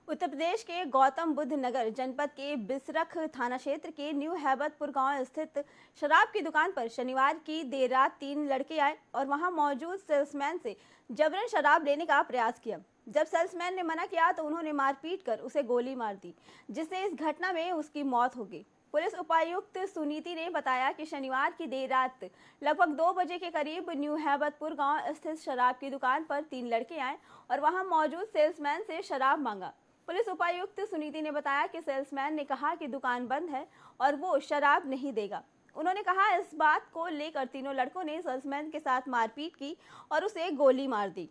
उत्तर प्रदेश के गौतम बुद्ध नगर जनपद के बिसरख थाना क्षेत्र के न्यू हैबतपुर गांव स्थित शराब की दुकान पर शनिवार की देर रात 3 लड़के आए और वहां मौजूद सेल्समैन से जबरन शराब लेने का प्रयास किया। जब सेल्समैन ने मना किया तो उन्होंने मारपीट कर उसे गोली मार दी, जिससे इस घटना में उसकी मौत हो गई। पुलिस उपायुक्त सुनीति ने बताया कि शनिवार की देर रात लगभग 2 बजे के करीब न्यू हैबतपुर गांव स्थित शराब की दुकान पर 3 लड़के आए और वहां मौजूद सेल्समैन से शराब मांगा। पुलिस उपायुक्त सुनीति ने बताया कि सेल्समैन ने कहा कि दुकान बंद है और वो शराब नहीं देगा। उन्होंने कहा इस बात को लेकर तीनों लड़कों ने सेल्समैन के साथ मारपीट की और उसे गोली मार दी।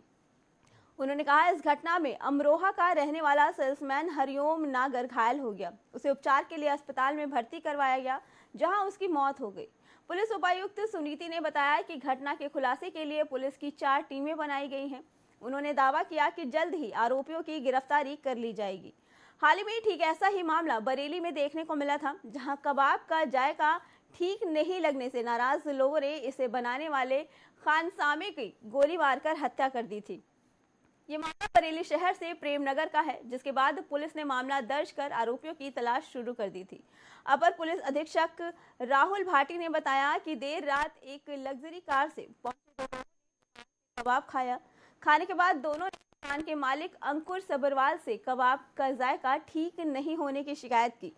उन्होंने कहा इस घटना में अमरोहा का रहने वाला सेल्समैन हरिओम नागर घायल हो गया। उसे उपचार के लिए अस्पताल में भर्ती करवाया गया, जहां उसकी मौत हो गई। पुलिस उपायुक्त सुनीति ने बताया कि घटना के खुलासे के लिए पुलिस की 4 टीमें बनाई गई हैं। उन्होंने दावा किया कि जल्द ही आरोपियों की गिरफ्तारी कर ली जाएगी। हाल ही में ठीक ऐसा ही मामला बरेली में देखने को मिला था, जहां कबाब का जायका ठीक नहीं लगने से नाराज लोगों ने इसे बनाने वाले खानसामे की गोली मारकर हत्या कर दी थी। ये मामला बरेली शहर से प्रेमनगर का है, जिसके बाद पुलिस ने मामला दर्ज कर आरोपियों की तलाश शुरू कर दी थी। अपर पुलिस अधीक्षक राहुल भाटी ने बताया कि देर रात एक लग्जरी कार से पहुंचे कबाब खाने के बाद दोनों ने दुकान के मालिक अंकुर सबरवाल से कबाब का जायका ठीक नहीं होने की शिकायत की।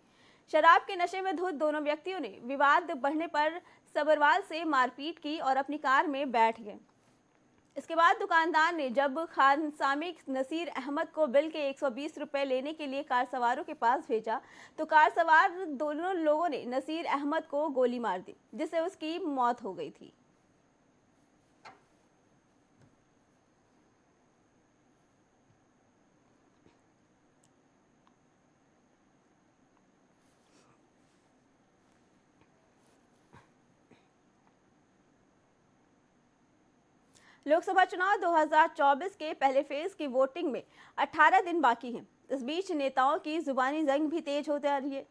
शराब के नशे में धुत दोनों व्यक्तियों ने विवाद बढ़ने पर सबरवाल से मारपीट की और अपनी कार में बैठ गए। इसके बाद दुकानदार ने जब खानसामे नसीर अहमद को बिल के 120 रुपए लेने के लिए कार सवारों के पास भेजा तो कार सवार दोनों लोगों ने नसीर अहमद को गोली मार दी, जिससे उसकी मौत हो गई थी। लोकसभा चुनाव 2024 के पहले फेज की वोटिंग में 18 दिन बाकी हैं। इस बीच नेताओं की जुबानी जंग भी तेज होती जा रही है।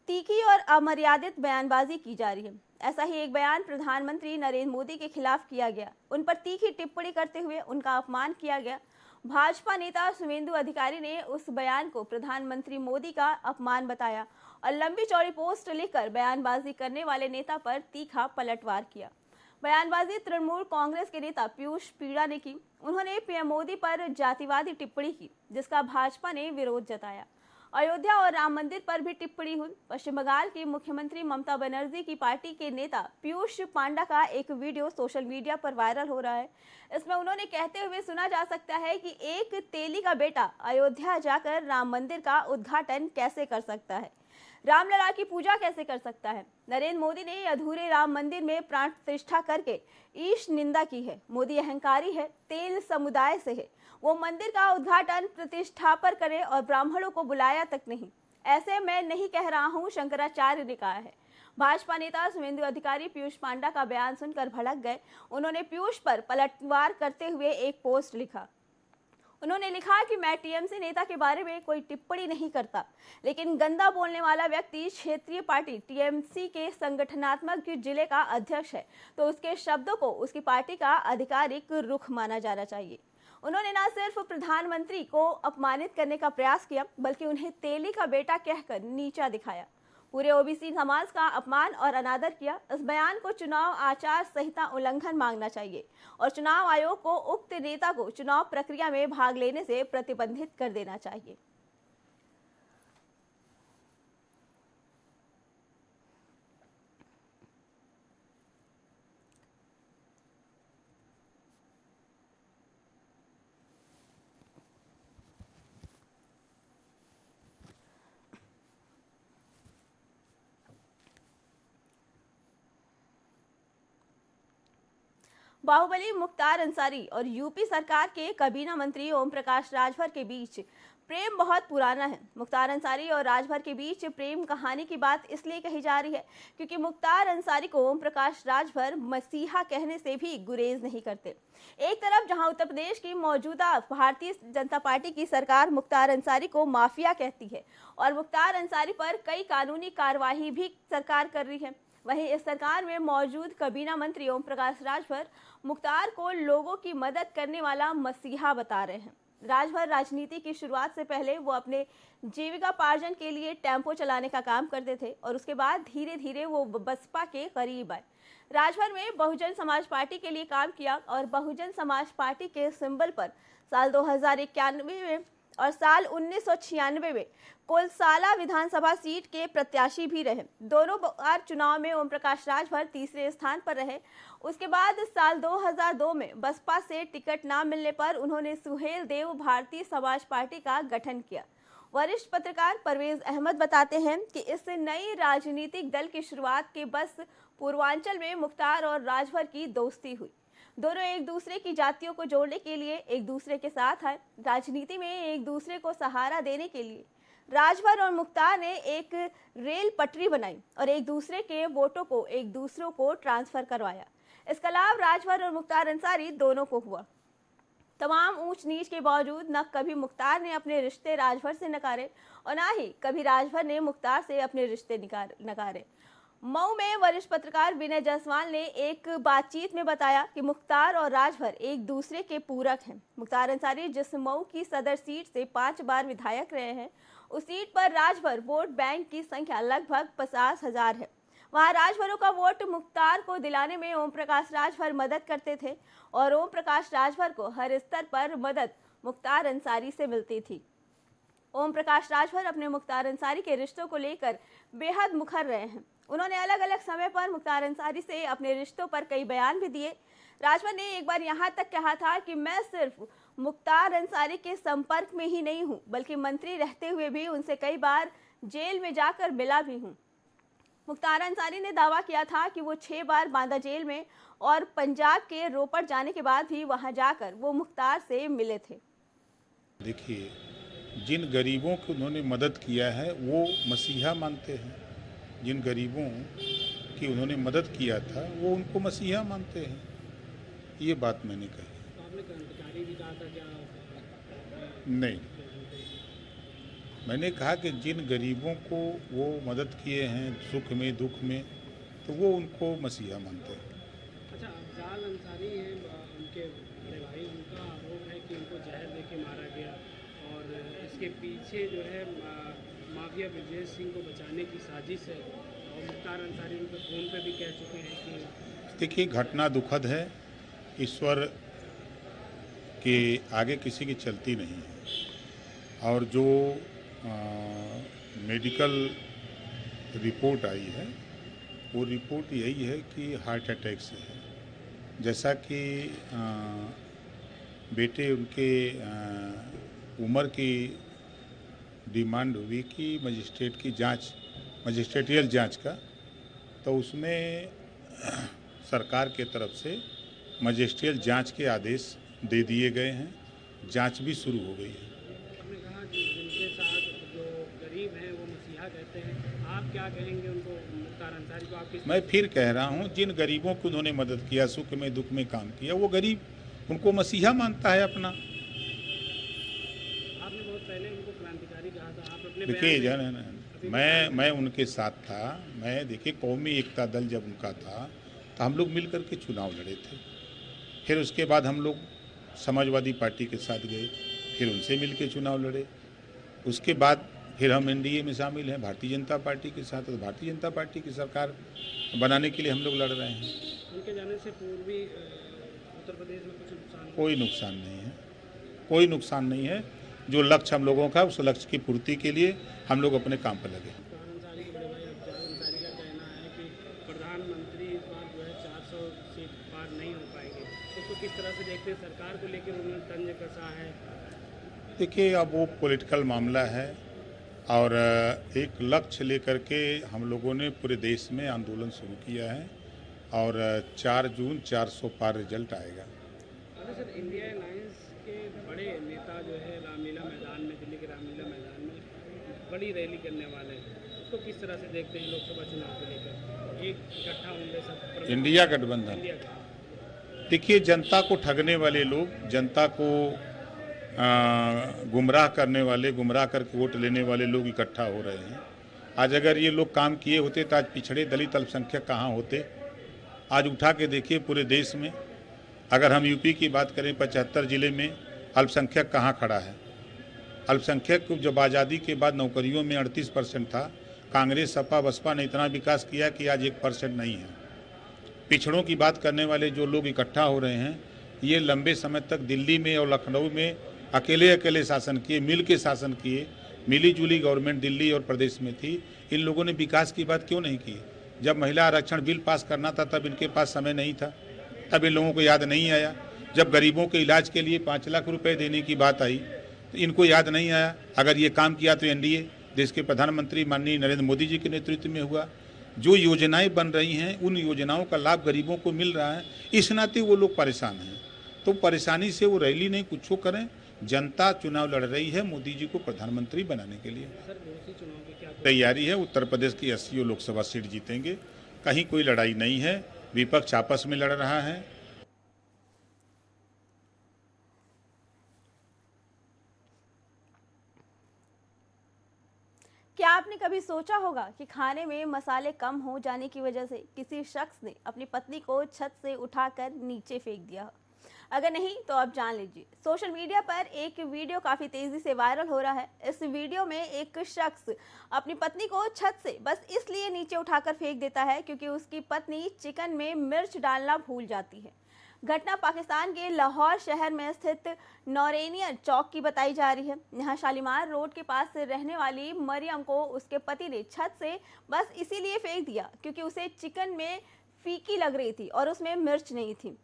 तीखी और अमर्यादित बयानबाजी की जा रही है। ऐसा ही एक बयान प्रधानमंत्री नरेंद्र मोदी के खिलाफ किया गया। उन पर तीखी टिप्पणी करते हुए उनका अपमान किया गया। भाजपा नेता शुभेंदु अधिकारी ने उस बयान को प्रधानमंत्री मोदी का अपमान बताया और लंबी चौड़ी पोस्ट लिखकर बयानबाजी करने वाले नेता पर तीखा पलटवार किया। बयानबाजी तृणमूल कांग्रेस के नेता पीयूष पीड़ा ने की। उन्होंने पीएम मोदी पर जातिवादी टिप्पणी की, जिसका भाजपा ने विरोध जताया। अयोध्या और राम मंदिर पर भी टिप्पणी हुई। पश्चिम बंगाल की मुख्यमंत्री ममता बनर्जी की पार्टी के नेता पीयूष पांडा का एक वीडियो सोशल मीडिया पर वायरल हो रहा है। इसमें उन्होंने कहते हुए सुना जा सकता है कि एक तेली का बेटा अयोध्या जाकर राम मंदिर का उद्घाटन कैसे कर सकता है, रामलला की पूजा कैसे कर सकता है। नरेंद्र मोदी ने अधूरे राम मंदिर में प्राण प्रतिष्ठा करके ईश निंदा की है। मोदी अहंकारी है, तेल समुदाय से है। वो मंदिर का उद्घाटन प्रतिष्ठा पर करे और ब्राह्मणों को बुलाया तक नहीं। ऐसे मैं नहीं कह रहा हूँ, शंकराचार्य ने कहा है। भाजपा नेता शुभेंदु अधिकारी पीयूष पांडा का बयान सुनकर भड़क गए। उन्होंने पीयूष पर पलटवार करते हुए एक पोस्ट लिखा। उन्होंने लिखा कि मैं टीएमसी नेता के बारे में कोई टिप्पणी नहीं करता, लेकिन गंदा बोलने वाला व्यक्ति क्षेत्रीय पार्टी टीएमसी के संगठनात्मक जिले का अध्यक्ष है तो उसके शब्दों को उसकी पार्टी का आधिकारिक रुख माना जाना चाहिए। उन्होंने न सिर्फ प्रधानमंत्री को अपमानित करने का प्रयास किया, बल्कि उन्हें तेली का बेटा कहकर नीचा दिखाया। पूरे ओबीसी समाज का अपमान और अनादर किया। इस बयान को चुनाव आचार संहिता उल्लंघन मांगना चाहिए और चुनाव आयोग को उक्त नेता को चुनाव प्रक्रिया में भाग लेने से प्रतिबंधित कर देना चाहिए। बाहुबली मुख्तार अंसारी और यूपी सरकार के काबीना मंत्री ओम प्रकाश राजभर के बीच प्रेम बहुत पुराना है। मुख्तार अंसारी और राजभर के बीच प्रेम कहानी की बात इसलिए कही जा रही है क्योंकि मुख्तार अंसारी को ओम प्रकाश राजभर मसीहा कहने से भी गुरेज नहीं करते। एक तरफ जहां उत्तर प्रदेश की मौजूदा भारतीय जनता पार्टी की सरकार मुख्तार अंसारी को माफिया कहती है और मुख्तार अंसारी पर कई कानूनी कार्यवाही भी सरकार कर रही है, वहीं इस सरकार में मौजूद काबीना मंत्री ओम प्रकाश राजभर मुख्तार को लोगों की मदद करने वाला मसीहा बता रहे हैं। राजभर राजनीति की शुरुआत से पहले वो अपने जीविकापार्जन के लिए टेम्पो चलाने का काम करते थे और उसके बाद धीरे धीरे वो बसपा के करीब आए। राजभर में बहुजन समाज पार्टी के लिए काम किया और बहुजन समाज पार्टी के सिंबल पर साल 2091 में और साल 1996 में कोलसाला विधानसभा सीट के प्रत्याशी भी रहे। दोनों बार चुनाव में ओम प्रकाश राजभर तीसरे स्थान पर रहे। उसके बाद साल 2002 में बसपा से टिकट न मिलने पर उन्होंने सुहेल देव भारतीय समाज पार्टी का गठन किया। वरिष्ठ पत्रकार परवेज अहमद बताते हैं कि इस नई राजनीतिक दल की शुरुआत के बस पूर्वांचल में मुख्तार और राजभर की दोस्ती हुई। दोनों एक दूसरे की जातियों को जोड़ने के लिए एक दूसरे के साथ आए। राजनीति में एक दूसरे को सहारा देने के लिए राजभर और मुख्तार ने एक रेल पटरी बनाई और एक दूसरे के वोटों को एक दूसरों को ट्रांसफर करवाया। इसका लाभ राजभर और मुख्तार अंसारी दोनों को हुआ। तमाम ऊंच नीच के बावजूद न कभी मुख्तार ने अपने रिश्ते राजभर से नकारे और न ही कभी राजभर ने मुख्तार से अपने रिश्ते नकारे। मऊ में वरिष्ठ पत्रकार विनय जायसवाल ने एक बातचीत में बताया कि मुख्तार और राजभर एक दूसरे के पूरक हैं। मुख्तार अंसारी जिस मऊ की सदर सीट से 5 बार विधायक रहे हैं, उस सीट पर राजभर वोट बैंक की संख्या लगभग 50,000 है। वहां राजभरों का वोट मुख्तार को दिलाने में ओम प्रकाश राजभर मदद करते थे और ओम प्रकाश राजभर को हर स्तर पर मदद मुख्तार अंसारी से मिलती थी। ओम प्रकाश राजभर अपने मुख्तार अंसारी के रिश्तों को लेकर बेहद मुखर रहे हैं। उन्होंने अलग अलग समय पर मुख्तार अंसारी से अपने रिश्तों पर कई बयान भी दिए। राजभर ने एक बार यहाँ तक कहा था कि मैं सिर्फ मुख्तार अंसारी के संपर्क में ही नहीं हूँ, बल्कि मंत्री रहते हुए भी उनसे कई बार जेल में जाकर मिला भी हूँ। मुख्तार अंसारी ने दावा किया था कि वो 6 बार बांदा जेल में और पंजाब के रोपड़ जाने के बाद भी वहां जाकर वो मुख्तार से मिले थे। देखिए, जिन गरीबों की उन्होंने मदद किया है वो मसीहा मानते हैं। जिन गरीबों की उन्होंने मदद किया था वो उनको मसीहा मानते हैं। ये बात मैंने कही। आपने क्रांतिकारी भी कहा था क्या? नहीं, मैंने कहा कि जिन गरीबों को वो मदद किए हैं सुख में दुख में, तो वो उनको मसीहा मानते हैं। अच्छा, अफजाल अंसारी हैं, उनके बड़े भाई, उनका आरोप है कि उनको जहर देके मारा गया और इसके पीछे जो है माफिया ब्रजेश सिंह को बचाने की साजिश है और मुख्तार अंसारी उनके फ़ोन पे भी कह चुके हैं कि देखिए, घटना दुखद है। ईश्वर के आगे किसी की चलती नहीं है और जो मेडिकल रिपोर्ट आई है वो रिपोर्ट यही है कि हार्ट अटैक से है। जैसा कि बेटे उनके उम्र की डिमांड हुई कि मजिस्ट्रेटियल जांच का, तो उसमें सरकार के तरफ से मजिस्ट्रियल जांच के आदेश दे दिए गए हैं। जांच भी शुरू हो गई है। आपने कहा कि जिनके साथ जो गरीब हैं वो मसीहा कहते हैं, आप क्या कहेंगे उनको, मुख्तार अंसारी को? आप मैं फिर कह रहा हूं, जिन गरीबों को उन्होंने मदद किया, सुख में दुख में काम किया, वो गरीब उनको मसीहा मानता है अपना। आपने बहुत पहले उनको क्रांतिकारी कहा था, आप अपने देखिए, मैं उनके साथ था। देखिए, कौमी एकता दल जब उनका था तो हम लोग मिल करके चुनाव लड़े थे। फिर उसके बाद हम लोग समाजवादी पार्टी के साथ गए, फिर उनसे मिल के चुनाव लड़े। उसके बाद फिर हम एनडीए में शामिल हैं भारतीय जनता पार्टी के साथ। तो भारतीय जनता पार्टी की सरकार बनाने के लिए हम लोग लड़ रहे हैं। उनके जाने से पूर्व भी उत्तर प्रदेश में कुछ नुकसान? कोई नुकसान नहीं है, कोई नुकसान नहीं है। जो लक्ष्य हम लोगों का, उस लक्ष्य की पूर्ति के लिए हम लोग अपने काम पर लगे। अंसारी के बड़े भाई अफजाल अंसारी का कहना है कि प्रधानमंत्री इस बार जो है 400 सीट पार नहीं हो पाएंगे। उसको किस तरह से देखते हैं? सरकार को लेकर उन्होंने तंज कसा है। देखिए, अब वो पॉलिटिकल मामला है और एक लक्ष्य लेकर के हम लोगों ने पूरे देश में आंदोलन शुरू किया है और 4 जून 400 पार रिजल्ट आएगा। सर, इंडिया अलायंस के बड़े नेता जो है रामलीला मैदान में, दिल्ली के रामलीला मैदान में बड़ी रैली करने वाले हैं, उसको किस तरह से देखते हैं लोकसभा चुनाव को लेकर? एक इकट्ठा होंगे सब इंडिया गठबंधन। देखिए, जनता को ठगने वाले लोग, जनता को गुमराह करने वाले, गुमराह करके वोट लेने वाले लोग इकट्ठा हो रहे हैं। आज अगर ये लोग काम किए होते तो आज पिछड़े दलित अल्पसंख्यक कहाँ होते? आज उठा के देखिए पूरे देश में, अगर हम यूपी की बात करें 75 जिले में अल्पसंख्यक कहाँ खड़ा है? अल्पसंख्यक को जब आज़ादी के बाद नौकरियों में 38% था, कांग्रेस सपा बसपा ने इतना विकास किया कि आज 1% नहीं है। पिछड़ों की बात करने वाले जो लोग इकट्ठा हो रहे हैं, ये लंबे समय तक दिल्ली में और लखनऊ में अकेले अकेले शासन किए, मिल के शासन किए, मिली जुली गवर्नमेंट दिल्ली और प्रदेश में थी। इन लोगों ने विकास की बात क्यों नहीं की? जब महिला आरक्षण बिल पास करना था तब इनके पास समय नहीं था, तब इन लोगों को याद नहीं आया। जब गरीबों के इलाज के लिए 5 लाख रुपए देने की बात आई तो इनको याद नहीं आया। अगर ये काम किया तो एनडीए, देश के प्रधानमंत्री माननीय नरेंद्र मोदी जी के नेतृत्व में हुआ। जो योजनाएं बन रही हैं उन योजनाओं का लाभ गरीबों को मिल रहा है, इस नाते वो लोग परेशान हैं। तो परेशानी से वो रैली नहीं, कुछ करें। जनता चुनाव लड़ रही है मोदी जी को प्रधानमंत्री बनाने के लिए। चुनाव की क्या तैयारी है। उत्तर प्रदेश की 80 लोकसभा सीट जीतेंगे, कहीं कोई लड़ाई नहीं है, विपक्ष आपस में लड़ रहा है। क्या आपने कभी सोचा होगा कि खाने में मसाले कम हो जाने की वजह से किसी शख्स ने अपनी पत्नी को छत से उठाकर नीचे फेंक दिया? अगर नहीं तो आप जान लीजिए। सोशल मीडिया पर एक वीडियो काफ़ी तेज़ी से वायरल हो रहा है। इस वीडियो में एक शख्स अपनी पत्नी को छत से बस इसलिए नीचे उठाकर फेंक देता है क्योंकि उसकी पत्नी चिकन में मिर्च डालना भूल जाती है। घटना पाकिस्तान के लाहौर शहर में स्थित नौरेनियर चौक की बताई जा रही है। यहाँ शालीमार रोड के पास रहने वाली मरियम को उसके पति ने छत से बस इसीलिए फेंक दिया क्योंकि उसे चिकन में फीकी लग रही थी और उसमें मिर्च नहीं थी।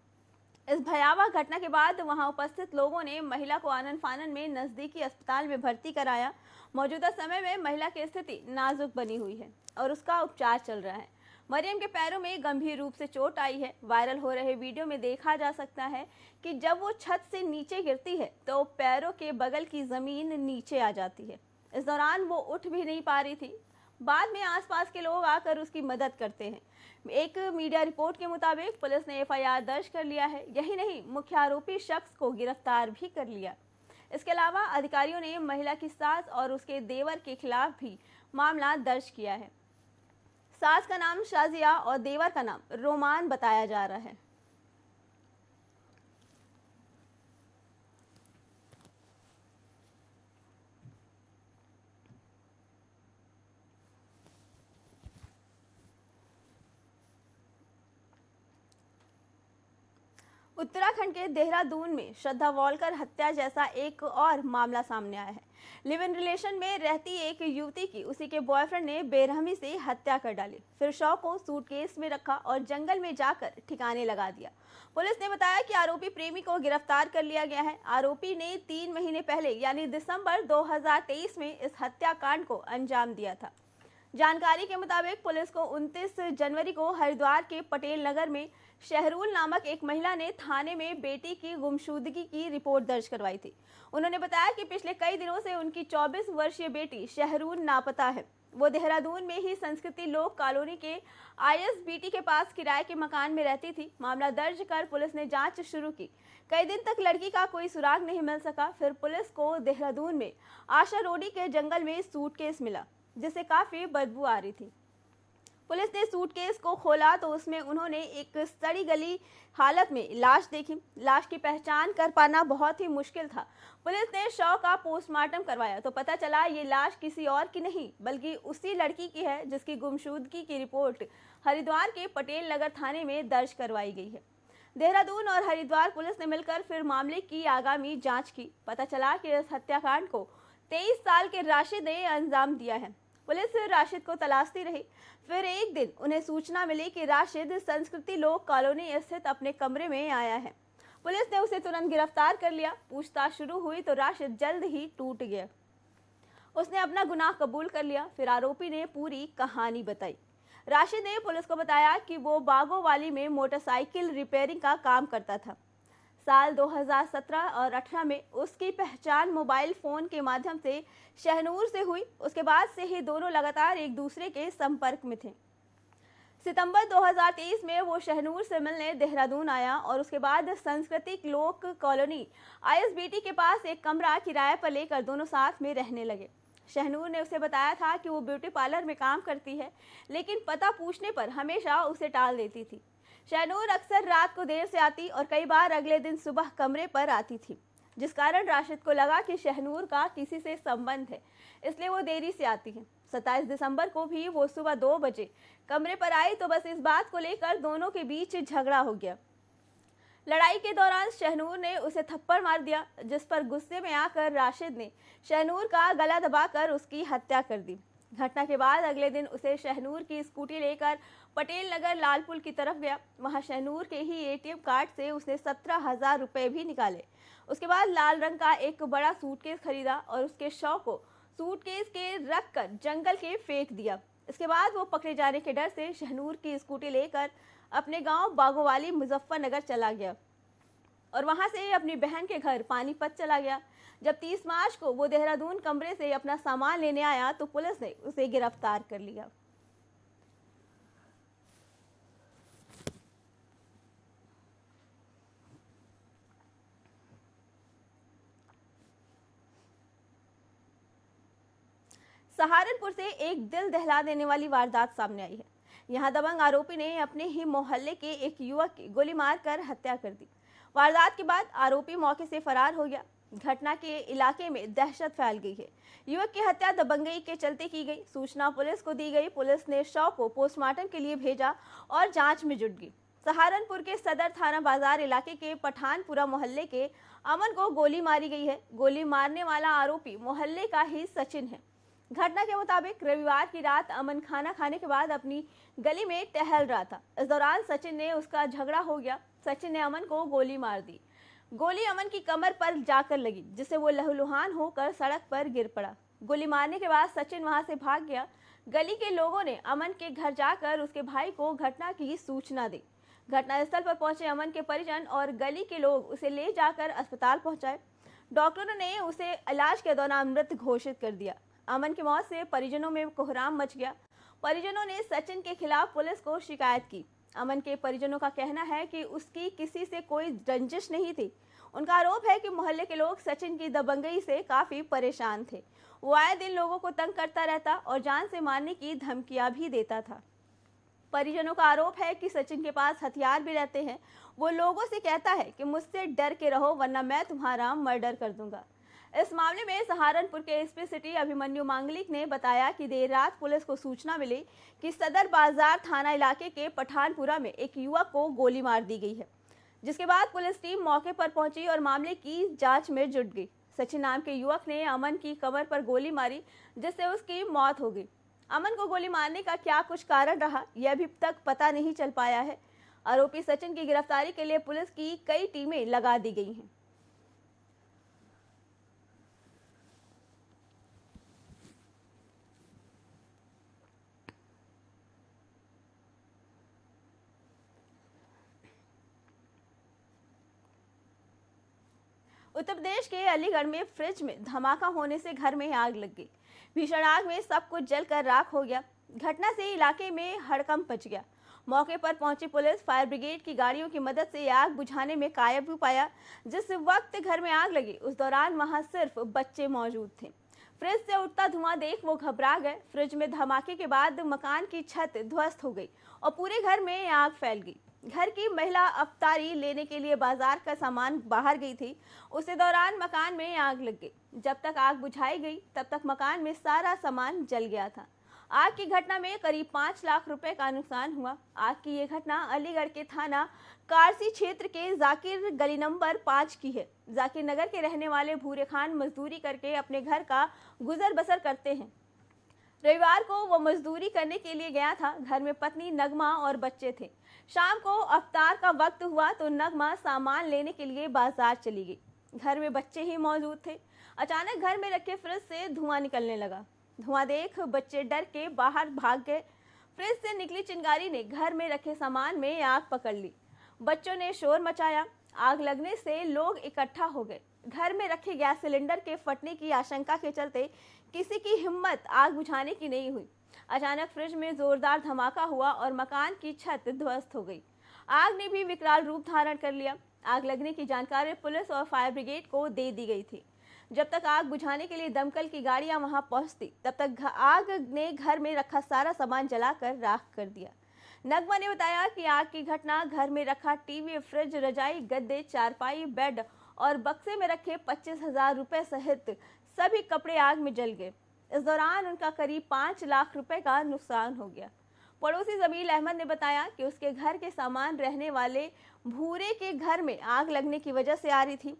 इस भयावह घटना के बाद वहां उपस्थित लोगों ने महिला को आनन फानन में नज़दीकी अस्पताल में भर्ती कराया। मौजूदा समय में महिला की स्थिति नाजुक बनी हुई है और उसका उपचार चल रहा है। मरियम के पैरों में गंभीर रूप से चोट आई है। वायरल हो रहे वीडियो में देखा जा सकता है कि जब वो छत से नीचे गिरती है तो पैरों के बगल की ज़मीन नीचे आ जाती है। इस दौरान वो उठ भी नहीं पा रही थी। बाद में आसपास के लोग आकर उसकी मदद करते हैं। एक मीडिया रिपोर्ट के मुताबिक पुलिस ने एफआईआर दर्ज कर लिया है। यही नहीं, मुख्य आरोपी शख्स को गिरफ्तार भी कर लिया। इसके अलावा अधिकारियों ने महिला की सास और उसके देवर के खिलाफ भी मामला दर्ज किया है। सास का नाम शाजिया और देवर का नाम रोमान बताया जा रहा है। उत्तराखंड के देहरादून में श्रद्धा वॉलकर हत्या जैसा एक और मामला सामने आया है। लिव इन रिलेशन में रहती एक युवती की उसी के बॉयफ्रेंड ने बेरहमी से हत्या कर डाली, फिर शव को सूटकेस में रखा और जंगल में जाकर ठिकाने लगा दिया। पुलिस ने बताया कि आरोपी प्रेमी को गिरफ्तार कर लिया गया है। आरोपी ने 3 महीने पहले यानी दिसंबर 2023 में इस हत्याकांड को अंजाम दिया था। जानकारी के मुताबिक पुलिस को 29 जनवरी को हरिद्वार के पटेल नगर में शहरूल नामक एक महिला ने थाने में बेटी की गुमशुदगी की रिपोर्ट दर्ज करवाई थी। उन्होंने बताया कि पिछले कई दिनों से उनकी 24 वर्षीय बेटी शहरूल नापता है। वो देहरादून में ही संस्कृति लोक कॉलोनी के आईएसबीटी के पास किराए के मकान में रहती थी। मामला दर्ज कर पुलिस ने जांच शुरू की। कई दिन तक लड़की का कोई सुराग नहीं मिल सका। फिर पुलिस को देहरादून में आशा रोडी के जंगल में सूटकेस मिला जिससे काफी बदबू आ रही थी। पुलिस ने सूटकेस को खोला तो उसमें उन्होंने एक सड़ी गली हालत में लाश देखी। लाश की पहचान कर पाना बहुत ही मुश्किल था। पुलिस ने शव का पोस्टमार्टम करवाया तो पता चला ये लाश किसी और की नहीं बल्कि उसी लड़की की है जिसकी गुमशुदगी की रिपोर्ट हरिद्वार के पटेल नगर थाने में दर्ज करवाई गई है। देहरादून और हरिद्वार पुलिस ने मिलकर फिर मामले की आगामी जाँच की। पता चला कि इस हत्याकांड को 23 साल के राशिद ने अंजाम दिया है। पुलिस राशिद को तलाशती रही। फिर एक दिन उन्हें सूचना मिली कि राशिद संस्कृति लोक कॉलोनी स्थित अपने कमरे में आया है। पुलिस ने उसे तुरंत गिरफ्तार कर लिया। पूछताछ शुरू हुई तो राशिद जल्द ही टूट गया। उसने अपना गुनाह कबूल कर लिया। फिर आरोपी ने पूरी कहानी बताई। राशिद ने पुलिस को बताया कि वो बागोवाली में मोटरसाइकिल रिपेयरिंग का काम करता था। साल 2017 और 18 में उसकी पहचान मोबाइल फ़ोन के माध्यम से शहनूर से हुई। उसके बाद से ही दोनों लगातार एक दूसरे के संपर्क में थे। सितंबर 2023 में वो शहनूर से मिलने देहरादून आया और उसके बाद सांस्कृतिक लोक कॉलोनी आईएसबीटी के पास एक कमरा किराए पर लेकर दोनों साथ में रहने लगे। शहनूर ने उसे बताया था कि वो ब्यूटी पार्लर में काम करती है, लेकिन पता पूछने पर हमेशा उसे टाल देती थी। शहनूर अक्सर रात को देर से आती और कई बार अगले दिन सुबह कमरे पर आती थी। जिस कारण राशिद को लगा कि शहनूर का किसी से संबंध है, इसलिए वो देरी से आती है। 27 दिसंबर को भी वो सुबह 2 बजे कमरे पर आई तो बस इस बात को लेकर दोनों के बीच झगड़ा हो गया। लड़ाई के दौरान शहनूर ने उसे थप्पड़ मार दिया, जिस पर गुस्से में आकर राशिद ने शहनूर का गला दबाकर उसकी हत्या कर दी। घटना के बाद अगले दिन उसे शहनूर की स्कूटी लेकर पटेल नगर लालपुल की तरफ गया। वहां शहनूर के ही एटीएम कार्ड से उसने 17,000 रुपए भी निकाले। उसके बाद लाल रंग का एक बड़ा सूटकेस खरीदा और उसके शव को सूटकेस के रखकर जंगल के फेंक दिया। इसके बाद वो पकड़े जाने के डर से शहनूर की स्कूटी लेकर अपने गांव बागोवाली मुजफ्फरनगर चला गया और वहां से अपनी बहन के घर पानीपत चला गया। जब 30 मार्च को वो देहरादून कमरे से अपना सामान लेने आया तो पुलिस ने उसे गिरफ्तार कर लिया। सहारनपुर से एक दिल दहला देने वाली वारदात सामने आई है। यहां दबंग आरोपी ने अपने ही मोहल्ले के एक युवक की गोली मारकर हत्या कर दी। वारदात के बाद आरोपी मौके से फरार हो गया। घटना के इलाके में दहशत फैल गई है। युवक की हत्या दबंगई के चलते की गई। सूचना पुलिस को दी गई। पुलिस ने शव को पोस्टमार्टम के लिए भेजा और जांच में जुट गई। सहारनपुर के सदर थाना बाजार इलाके के पठानपुरा मोहल्ले के अमन को गोली मारी गई है। गोली मारने वाला आरोपी मोहल्ले का ही सचिन है। घटना के मुताबिक रविवार की रात अमन खाना खाने के बाद अपनी गली में टहल रहा था। इस दौरान सचिन ने उसका झगड़ा हो गया। सचिन ने अमन को गोली मार दी। गोली अमन की कमर पर जाकर लगी, जिससे वो लहूलुहान होकर सड़क पर गिर पड़ा। गोली मारने के बाद सचिन वहां से भाग गया। गली के लोगों ने अमन के घर जाकर उसके भाई को घटना की सूचना दी। घटनास्थल पर पहुंचे अमन के परिजन और गली के लोग उसे ले जाकर अस्पताल पहुंचाए। डॉक्टरों ने उसे इलाज के दौरान मृत घोषित कर दिया। अमन की मौत से परिजनों में कोहराम मच गया। परिजनों ने सचिन के खिलाफ पुलिस को शिकायत की। अमन के परिजनों का कहना है कि उसकी किसी से कोई रंजिश नहीं थी। उनका आरोप है कि मोहल्ले के लोग सचिन की दबंगई से काफी परेशान थे। वो आए दिन लोगों को तंग करता रहता और जान से मारने की धमकियां भी देता था। परिजनों का आरोप है कि सचिन के पास हथियार भी रहते हैं। वो लोगों से कहता है कि मुझसे डर के रहो वरना मैं तुम्हारा मर्डर कर दूंगा। इस मामले में सहारनपुर के एसपी सिटी अभिमन्यु मांगलिक ने बताया कि देर रात पुलिस को सूचना मिली कि सदर बाजार थाना इलाके के पठानपुरा में एक युवक को गोली मार दी गई है, जिसके बाद पुलिस टीम मौके पर पहुंची और मामले की जांच में जुट गई। सचिन नाम के युवक ने अमन की कमर पर गोली मारी, जिससे उसकी मौत हो गई। अमन को गोली मारने का क्या कुछ कारण रहा, यह अभी तक पता नहीं चल पाया है। आरोपी सचिन की गिरफ्तारी के लिए पुलिस की कई टीमें लगा दी गई हैं। उत्तर प्रदेश के अलीगढ़ में फ्रिज में धमाका होने से घर में आग लग गई। भीषण आग में सब कुछ जलकर राख हो गया। घटना से इलाके में हड़कंप मच गया। मौके पर पहुंची पुलिस फायर ब्रिगेड की गाड़ियों की मदद से आग बुझाने में कामयाबी पाया। जिस वक्त घर में आग लगी उस दौरान वहां सिर्फ बच्चे मौजूद थे। फ्रिज से उठता धुआं देख वो घबरा गए। फ्रिज में धमाके के बाद मकान की छत ध्वस्त हो गई और पूरे घर में आग फैल गई। घर की महिला अफ्तारी लेने के लिए बाजार का सामान बाहर गई थी। उसी दौरान मकान में आग लग गई। जब तक आग बुझाई गई तब तक मकान में सारा सामान जल गया था। आग की घटना में करीब 5 लाख रुपए का नुकसान हुआ। आग की ये घटना अलीगढ़ के थाना कारसी क्षेत्र के जाकिर गली नंबर 5 की है। जाकिर नगर के रहने वाले भूरे खान मजदूरी करके अपने घर का गुजर बसर करते हैं। रविवार को वो मजदूरी करने के लिए गया था। घर में पत्नी नगमा और बच्चे थे। शाम को अफ्तार का वक्त हुआ तो नगमा सामान लेने के लिए बाजार चली गई। घर में बच्चे ही मौजूद थे। अचानक घर में रखे फ्रिज से धुआं निकलने लगा। धुआं देख बच्चे डर के बाहर भाग गए। फ्रिज से निकली चिंगारी ने घर में रखे सामान में आग पकड़ ली। बच्चों ने शोर मचाया। आग लगने से लोग इकट्ठा हो गए। घर में रखे गैस सिलेंडर के फटने की आशंका के चलते किसी की हिम्मत आग बुझाने की नहीं हुई। अचानक फ्रिज में जोरदार धमाका हुआ और मकान की छत ध्वस्त हो गई। आग ने भी विकराल रूप धारण कर लिया। आग लगने की जानकारी पुलिस और फायर ब्रिगेड को दे दी गई थी। जब तक आग बुझाने के लिए दमकल की गाड़ियां वहां पहुंचती तब तक आग ने घर में रखा सारा सामान जलाकर राख कर दिया। नगमा ने बताया कि आग की घटना घर में रखा टीवी, फ्रिज, रजाई, गद्दे, चारपाई, बेड और बक्से में रखे 25,000 रुपए सहित सभी कपड़े आग में जल गए। इस दौरान उनका करीब 5 लाख रुपए का नुकसान हो गया। पड़ोसी जमील अहमद ने बताया कि उसके घर के सामान रहने वाले भूरे के घर में आग लगने की वजह से आ रही थी।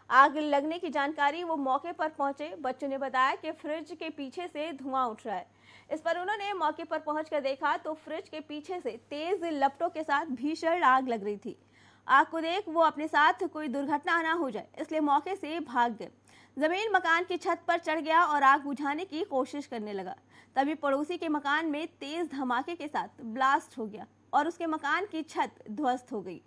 आग लगने की जानकारी वो मौके पर पहुंचे बच्चों ने बताया कि फ्रिज के पीछे से धुआं उठ रहा है। इस पर उन्होंने मौके पर पहुंचकर देखा तो फ्रिज के पीछे से तेज लपटों के साथ भीषण आग लग रही थी। आग को देख वो अपने साथ कोई दुर्घटना ना हो जाए इसलिए मौके से भाग गए। जमीन मकान की छत पर चढ़ गया और आग बुझाने की कोशिश करने लगा। तभी पड़ोसी के मकान में तेज धमाके के साथ ब्लास्ट हो गया और उसके मकान की छत ध्वस्त हो गई।